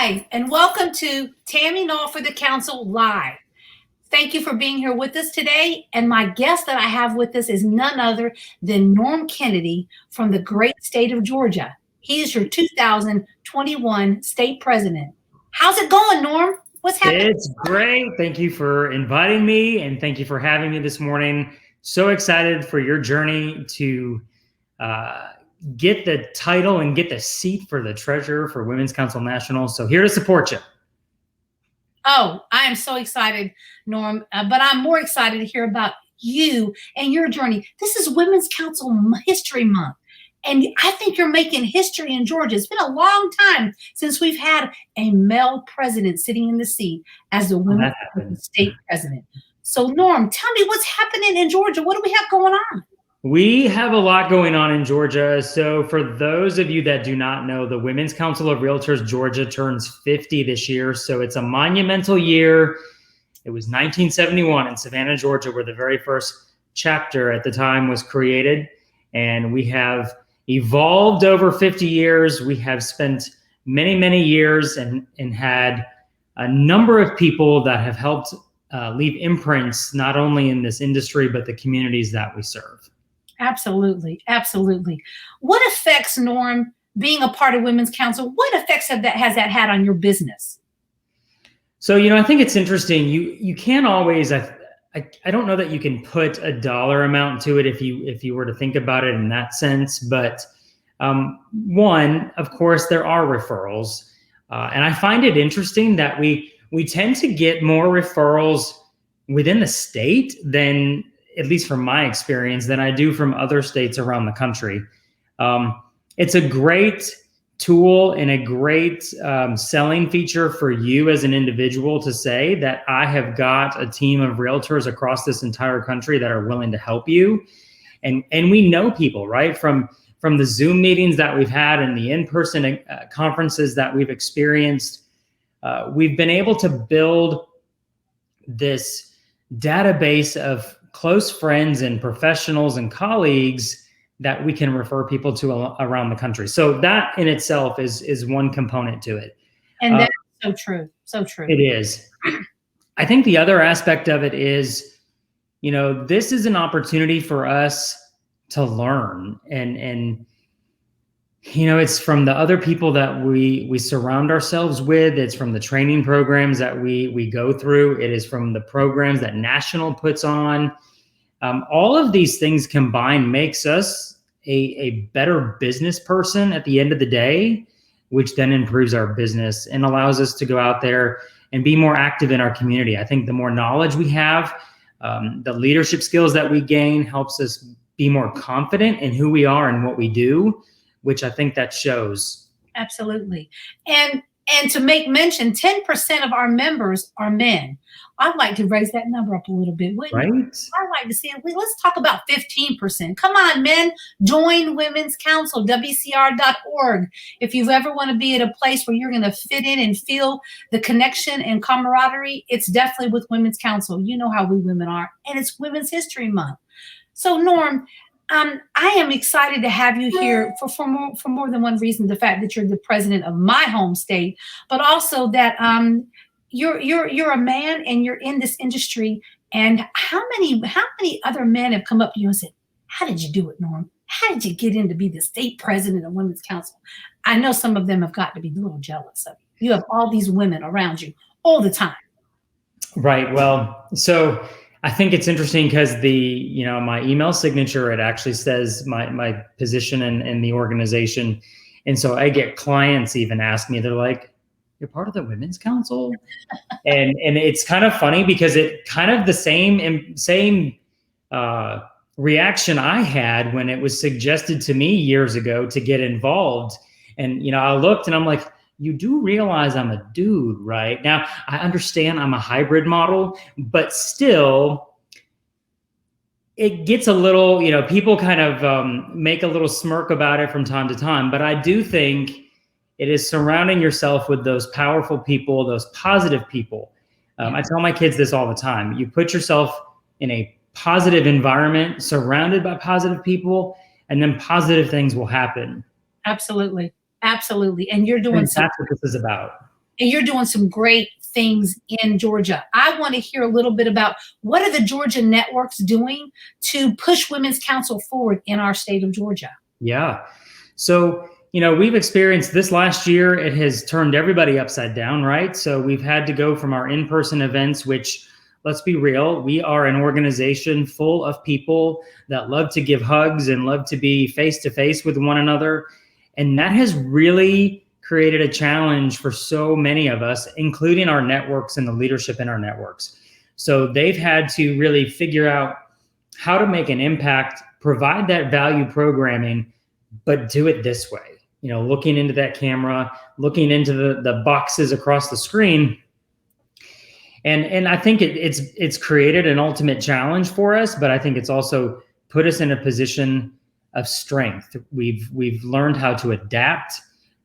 Hi, and welcome to Tammy Noll for the Council Live. Thank you for being here with us today. And my guest that I have with us is none other than Norm Kennedy from the great state of Georgia. He is your 2021 state president. How's it going, Norm? What's happening? It's great. Thank you for inviting me, and thank you for having me this morning. So excited for your journey to get the title and get the seat for the treasurer for Women's Council National. So here to support you. Oh, I am so excited, Norm, but I'm more excited to hear about you and your journey. This is Women's Council History Month, and I think you're making history in Georgia. It's been a long time since we've had a male president sitting in the seat as the Women's State President. So, Norm, tell me what's happening in Georgia. What do we have going on? We have a lot going on in Georgia. So for those of you that do not know, the Women's Council of Realtors Georgia turns 50 this year. So it's a monumental year. It was 1971 in Savannah, Georgia, where the very first chapter at the time was created. And we have evolved over 50 years. We have spent many, many years and had a number of people that have helped leave imprints, not only in this industry, but the communities that we serve. Absolutely. Absolutely. What effects, Norm, being a part of Women's Council, what effects has that had on your business? So, I think it's interesting. You can't always, I don't know that you can put a dollar amount to it if you were to think about it in that sense. But one, of course, there are referrals. And I find it interesting that we tend to get more referrals within the state than, at least from my experience, than I do from other states around the country. It's a great tool and a great selling feature for you as an individual to say that I have got a team of realtors across this entire country that are willing to help you. And we know people, right? From the Zoom meetings that we've had and the in-person conferences that we've experienced, we've been able to build this database of close friends and professionals and colleagues that we can refer people to around the country. So that in itself is one component to it. And that's so true. So true. It is. I think the other aspect of it is, this is an opportunity for us to learn and it's from the other people that we surround ourselves with. It's from the training programs that we go through. It is from the programs that National puts on. All of these things combined makes us a better business person at the end of the day, which then improves our business and allows us to go out there and be more active in our community. I think the more knowledge we have, the leadership skills that we gain helps us be more confident in who we are and what we do, which I think that shows. Absolutely. And to make mention, 10% of our members are men. I'd like to raise that number up a little bit, wouldn't right? you? I'd like to see it. Let's talk about 15%. Come on, men, join Women's Council, WCR.org. If you ever want to be at a place where you're going to fit in and feel the connection and camaraderie, it's definitely with Women's Council. You know how we women are, and it's Women's History Month. So, Norm, I am excited to have you here for more than one reason. The fact that you're the president of my home state, but also that you're a man and you're in this industry. And how many other men have come up to you and said, "How did you do it, Norm? How did you get in to be the state president of Women's Council?" I know some of them have got to be a little jealous of you. You have all these women around you all the time. Right. Well, so I think it's interesting because my email signature, it actually says my position in the organization. And so I get clients even ask me, they're like, "You're part of the Women's Council?" and it's kind of funny because it kind of the same reaction I had when it was suggested to me years ago to get involved. And, I looked and I'm like, you do realize I'm a dude, right? Now, I understand I'm a hybrid model, but still, it gets a little, people kind of make a little smirk about it from time to time. But I do think it is surrounding yourself with those powerful people, those positive people. I tell my kids this all the time. You put yourself in a positive environment, surrounded by positive people, and then positive things will happen. Absolutely. Absolutely. And you're doing something. That's what this is about. and you're doing some great things in Georgia. I want to hear a little bit about what are the Georgia networks doing to push Women's Council forward in our state of Georgia? Yeah. So, we've experienced this last year. It has turned everybody upside down, right? So we've had to go from our in-person events, which, let's be real, we are an organization full of people that love to give hugs and love to be face-to-face with one another. And that has really created a challenge for so many of us, including our networks and the leadership in our networks. So they've had to really figure out how to make an impact, provide that value programming, but do it this way. Looking into that camera, looking into the boxes across the screen. And I think it's created an ultimate challenge for us, but I think it's also put us in a position of strength. We've learned how to adapt.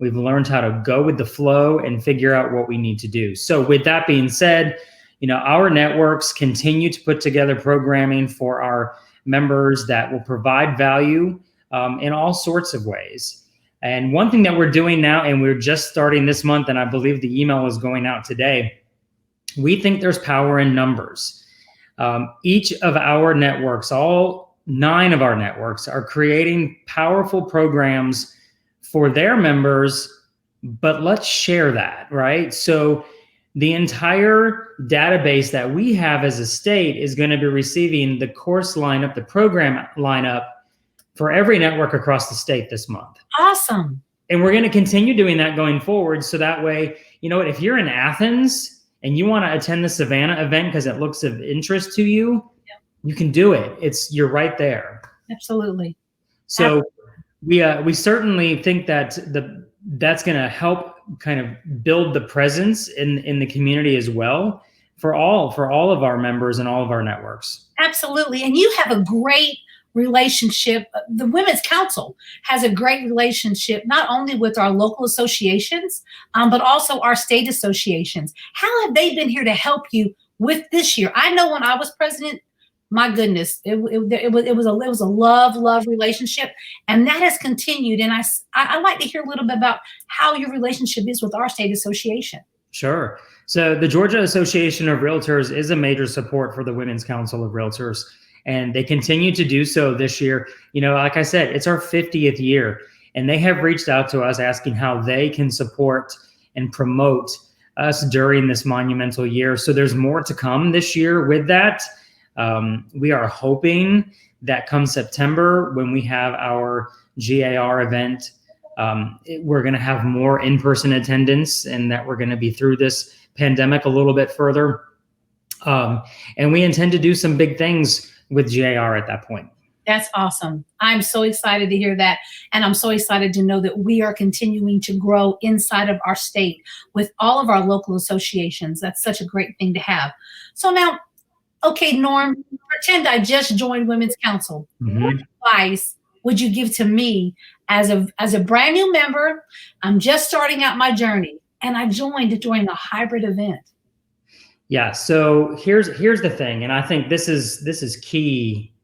We've learned how to go with the flow and figure out what we need to do. So with that being said, our networks continue to put together programming for our members that will provide value in all sorts of ways. And one thing that we're doing now, and we're just starting this month, and I believe the email is going out today, we think there's power in numbers. Each of our networks, all 9 of our networks, are creating powerful programs for their members, but let's share that, right? So the entire database that we have as a state is going to be receiving the course lineup, the program lineup for every network across the state this month. Awesome. And we're going to continue doing that going forward. So that way, if you're in Athens and you want to attend the Savannah event because it looks of interest to you, you can do it. You're right there. Absolutely. So we certainly think that that's going to help kind of build the presence in the community as well for all of our members and all of our networks. Absolutely. And you have a great relationship. The Women's Council has a great relationship, not only with our local associations, but also our state associations. How have they been here to help you with this year? I know when I was president, my goodness, it was a love relationship, and that has continued. And I like to hear a little bit about how your relationship is with our state association. Sure. So the Georgia Association of Realtors is a major support for the Women's Council of Realtors, and they continue to do so this year. Like I said, it's our 50th year, and they have reached out to us asking how they can support and promote us during this monumental year. So there's more to come this year with that. We are hoping that come September, when we have our GAR event, we're going to have more in-person attendance, and that we're going to be through this pandemic a little bit further. And we intend to do some big things with GAR at that point. That's awesome. I'm so excited to hear that. And I'm so excited to know that we are continuing to grow inside of our state with all of our local associations. That's such a great thing to have. So now, okay, Norm, pretend I just joined Women's Council. Mm-hmm. What advice would you give to me as a brand new member? I'm just starting out my journey, and I joined during a hybrid event. Yeah. So here's the thing, and I think this is key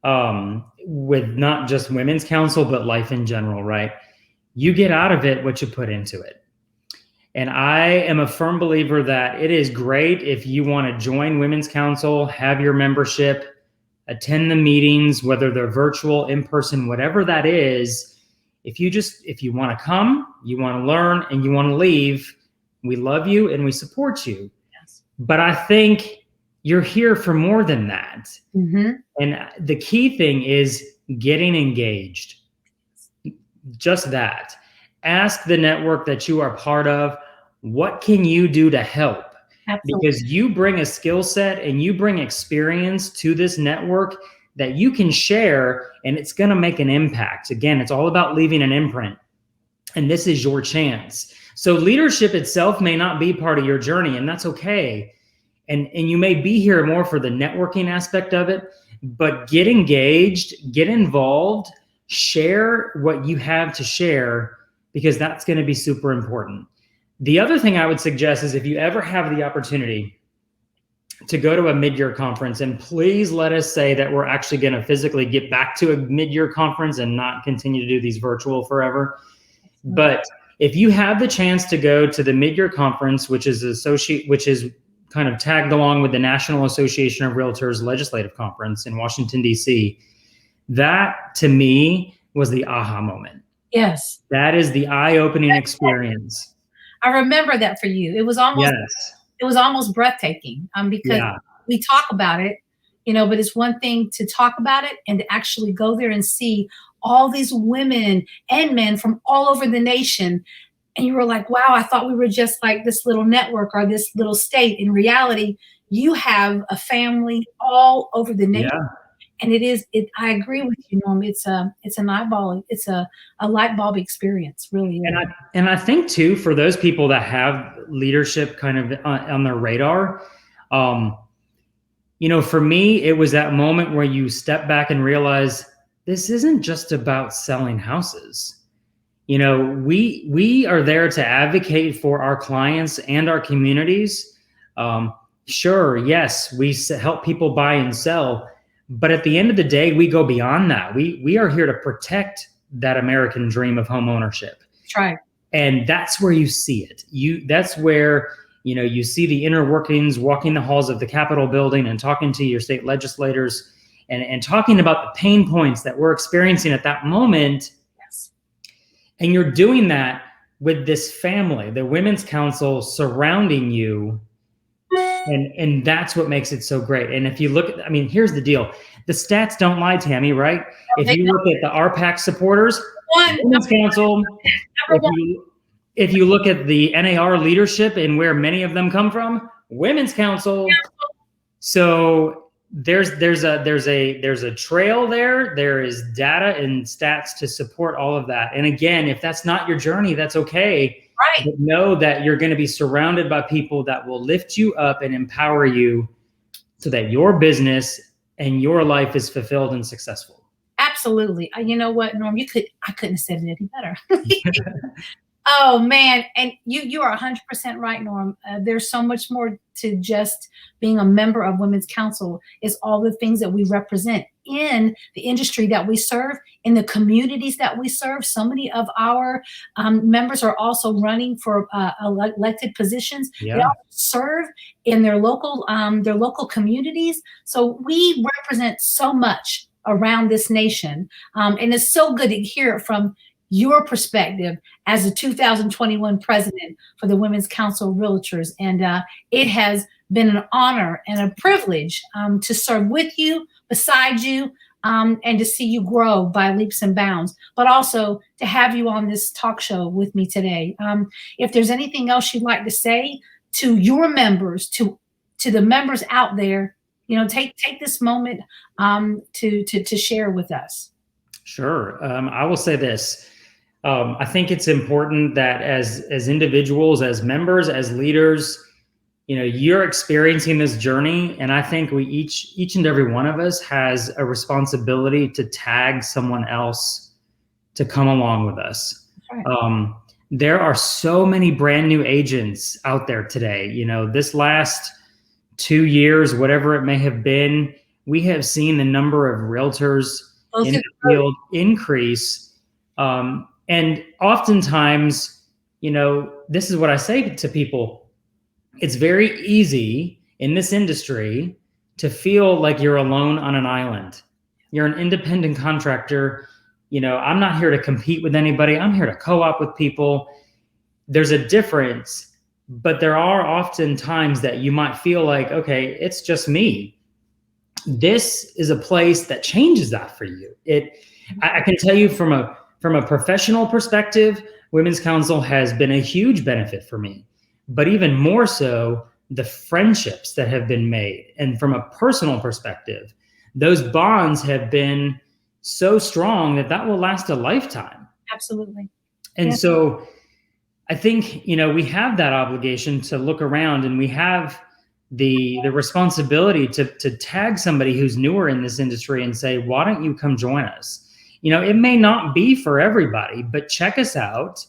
with not just Women's Council, but life in general, right? You get out of it what you put into it. And I am a firm believer that it is great if you want to join Women's Council, have your membership, attend the meetings, whether they're virtual, in person, whatever that is. If you want to come, you want to learn, and you want to leave, we love you and we support you. Yes. But I think you're here for more than that. Mm-hmm. And the key thing is getting engaged. Just that. Ask the network that you are part of, what can you do to help? Absolutely. Because you bring a skill set and you bring experience to this network that you can share, and it's going to make an impact. Again, it's all about leaving an imprint, and this is your chance. So leadership itself may not be part of your journey, and that's okay. And you may be here more for the networking aspect of it, but get engaged, get involved, share what you have to share, because that's going to be super important. The other thing I would suggest is if you ever have the opportunity to go to a mid-year conference, and please let us say that we're actually going to physically get back to a mid-year conference and not continue to do these virtual forever. But if you have the chance to go to the mid-year conference, which is kind of tagged along with the National Association of Realtors Legislative Conference in Washington, D.C., that to me was the aha moment. Yes. That is the eye-opening experience. I remember that for you. It was almost breathtaking, because we talk about it, but it's one thing to talk about it and to actually go there and see all these women and men from all over the nation. And you were like, wow, I thought we were just like this little network or this little state. In reality, you have a family all over the nation. Yeah. And I agree with you, Norm. It's a light bulb experience, really. And I think too, for those people that have leadership kind of on their radar, for me, it was that moment where you step back and realize this isn't just about selling houses. We are there to advocate for our clients and our communities. Sure, yes, we help people buy and sell. But at the end of the day, we go beyond that. We are here to protect that American dream of home ownership. That's right. And that's where you see it. That's where, you see the inner workings, walking the halls of the Capitol building and talking to your state legislators and talking about the pain points that we're experiencing at that moment. Yes. And you're doing that with this family, the Women's Council surrounding you. And that's what makes it so great. And if you look at, here's the deal. The stats don't lie, Tammy, right? If you look at the RPAC supporters, Women's Council, if you look at the NAR leadership and where many of them come from, Women's Council. So there's a trail there. There is data and stats to support all of that. And again, if that's not your journey, that's okay. Right. But know that you're going to be surrounded by people that will lift you up and empower you so that your business and your life is fulfilled and successful. Absolutely. You know what, Norm? I couldn't have said it any better. Oh man. And you are 100% right, Norm. There's so much more to just being a member of Women's Council. Is all the things that we represent in the industry that we serve, in the communities that we serve. So many of our members are also running for elected positions. Yeah. They also serve in their local communities. So we represent so much around this nation. And it's so good to hear it from your perspective as the 2021 president for the Women's Council of Realtors. And it has been an honor and a privilege to serve with you, beside you, and to see you grow by leaps and bounds, but also to have you on this talk show with me today. If there's anything else you'd like to say to your members, to the members out there, take this moment to share with us. Sure. I will say this. I think it's important that as individuals, as members, as leaders, you're experiencing this journey. And I think we each and every one of us has a responsibility to tag someone else to come along with us. Right. There are so many brand new agents out there today. This last 2 years, whatever it may have been, we have seen the number of realtors in the field increase. And oftentimes, this is what I say to people. It's very easy in this industry to feel like you're alone on an island. You're an independent contractor. I'm not here to compete with anybody. I'm here to co-op with people. There's a difference, but there are often times that you might feel like, okay, it's just me. This is a place that changes that for you. I can tell you from a professional perspective, Women's Council has been a huge benefit for me, but even more so, the friendships that have been made. And from a personal perspective, those bonds have been so strong that will last a lifetime. Absolutely. And so I think, we have that obligation to look around, and we have the responsibility to tag somebody who's newer in this industry and say, why don't you come join us? It may not be for everybody, but check us out.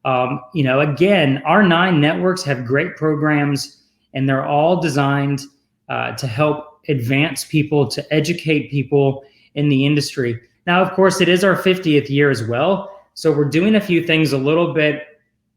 Again, our 9 networks have great programs, and they're all designed to help advance people, to educate people in the industry. Now, of course, it is our 50th year as well. So we're doing a few things a little bit